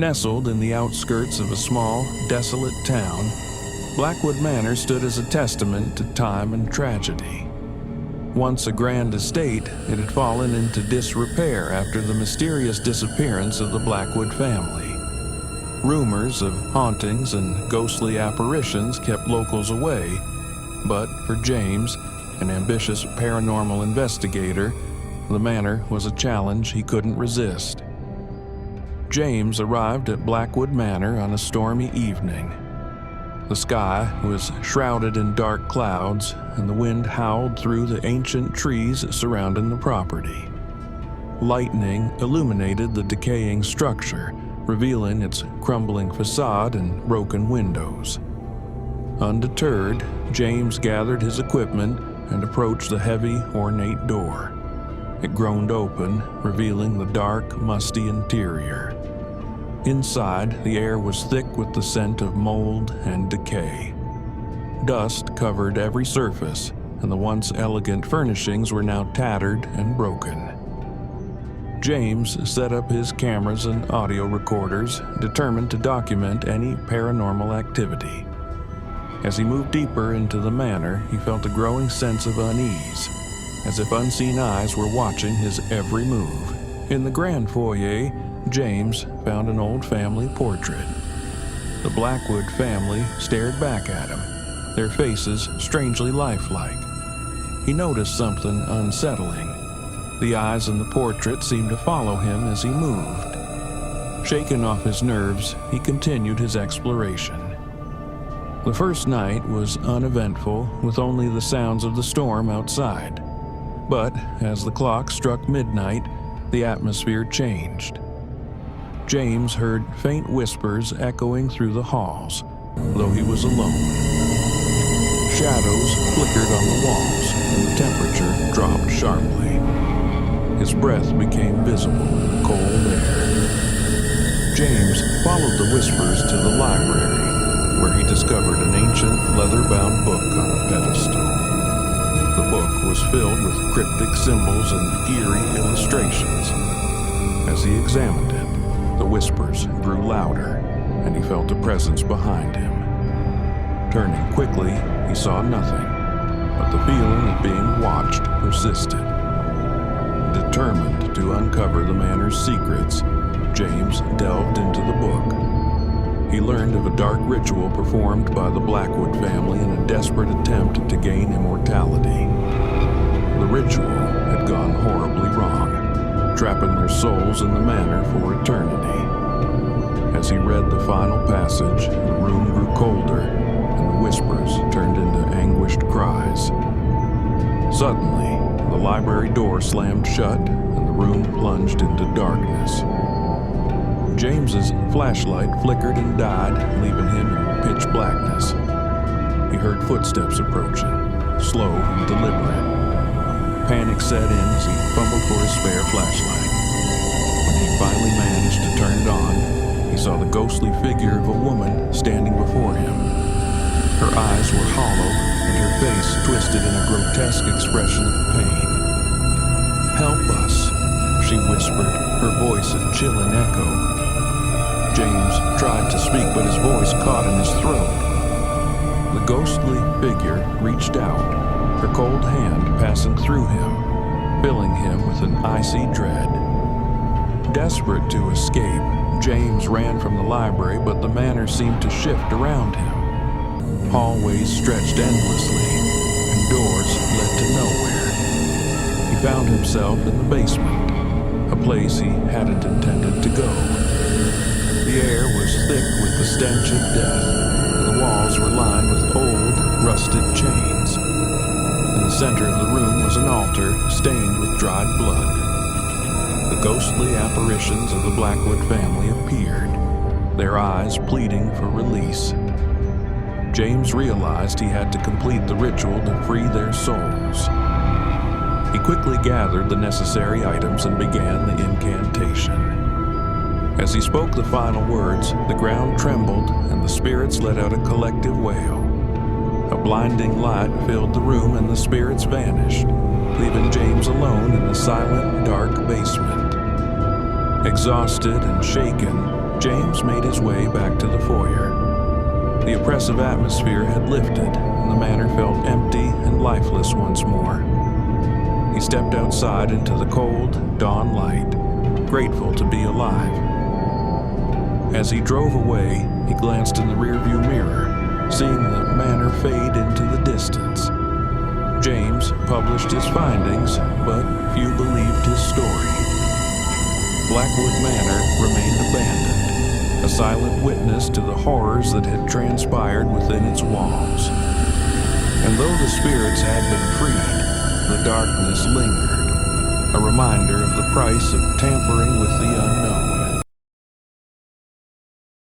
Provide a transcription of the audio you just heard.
Nestled in the outskirts of a small, desolate town, Blackwood Manor stood as a testament to time and tragedy. Once a grand estate, it had fallen into disrepair after the mysterious disappearance of the Blackwood family. Rumors of hauntings and ghostly apparitions kept locals away, but for James, an ambitious paranormal investigator, the manor was a challenge he couldn't resist. James arrived at Blackwood Manor on a stormy evening. The sky was shrouded in dark clouds, and the wind howled through the ancient trees surrounding the property. Lightning illuminated the decaying structure, revealing its crumbling facade and broken windows. Undeterred, James gathered his equipment and approached the heavy, ornate door. It groaned open, revealing the dark, musty interior. Inside, the air was thick with the scent of mold and decay. Dust covered every surface, and the once elegant furnishings were now tattered and broken. James set up his cameras and audio recorders, determined to document any paranormal activity. As he moved deeper into the manor, he felt a growing sense of unease, as if unseen eyes were watching his every move. In the grand foyer, James found an old family portrait. The Blackwood family stared back at him, their faces strangely lifelike. He noticed something unsettling. The eyes in the portrait seemed to follow him as he moved. Shaken off his nerves, he continued his exploration. The first night was uneventful, with only the sounds of the storm outside. But as the clock struck midnight, the atmosphere changed. James heard faint whispers echoing through the halls, though he was alone. Shadows flickered on the walls, and the temperature dropped sharply. His breath became visible in the cold air. James followed the whispers to the library, where he discovered an ancient leather-bound book on a pedestal. The book was filled with cryptic symbols and eerie illustrations. As he examined it, the whispers grew louder, and he felt a presence behind him. Turning quickly, he saw nothing, but the feeling of being watched persisted. Determined to uncover the manor's secrets, James delved into the book. He learned of a dark ritual performed by the Blackwood family in a desperate attempt to gain immortality. The ritual had gone horribly wrong, trapping their souls in the manor for eternity. As he read the final passage, the room grew colder, and the whispers turned into anguished cries. Suddenly, the library door slammed shut, and the room plunged into darkness. James's flashlight flickered and died, leaving him in pitch blackness. He heard footsteps approaching, slow and deliberate. Panic set in as he fumbled for his spare flashlight. When he finally managed to turn it on, he saw the ghostly figure of a woman standing before him. Her eyes were hollow, and her face twisted in a grotesque expression of pain. "Help us," she whispered, her voice a chilling echo. James tried to speak, but his voice caught in his throat. The ghostly figure reached out, her cold hand passing through him, filling him with an icy dread. Desperate to escape, James ran from the library, but the manor seemed to shift around him. Hallways stretched endlessly, and doors led to nowhere. He found himself in the basement, a place he hadn't intended to go. The air was thick with the stench of death, and the walls were lined with old, rusted chains. In the center of the room was an altar stained with dried blood. The ghostly apparitions of the Blackwood family appeared, their eyes pleading for release. James realized he had to complete the ritual to free their souls. He quickly gathered the necessary items and began the incantation. As he spoke the final words, the ground trembled and the spirits let out a collective wail. A blinding light filled the room and the spirits vanished, leaving James alone in the silent, dark basement. Exhausted and shaken, James made his way back to the foyer. The oppressive atmosphere had lifted, and the manor felt empty and lifeless once more. He stepped outside into the cold, dawn light, grateful to be alive. As he drove away, he glanced in the rearview mirror, seeing the manor fade into the distance. James published his findings, but few believed his story. Blackwood Manor remained abandoned, a silent witness to the horrors that had transpired within its walls. And though the spirits had been freed, the darkness lingered, a reminder of the price of tampering with the unknown.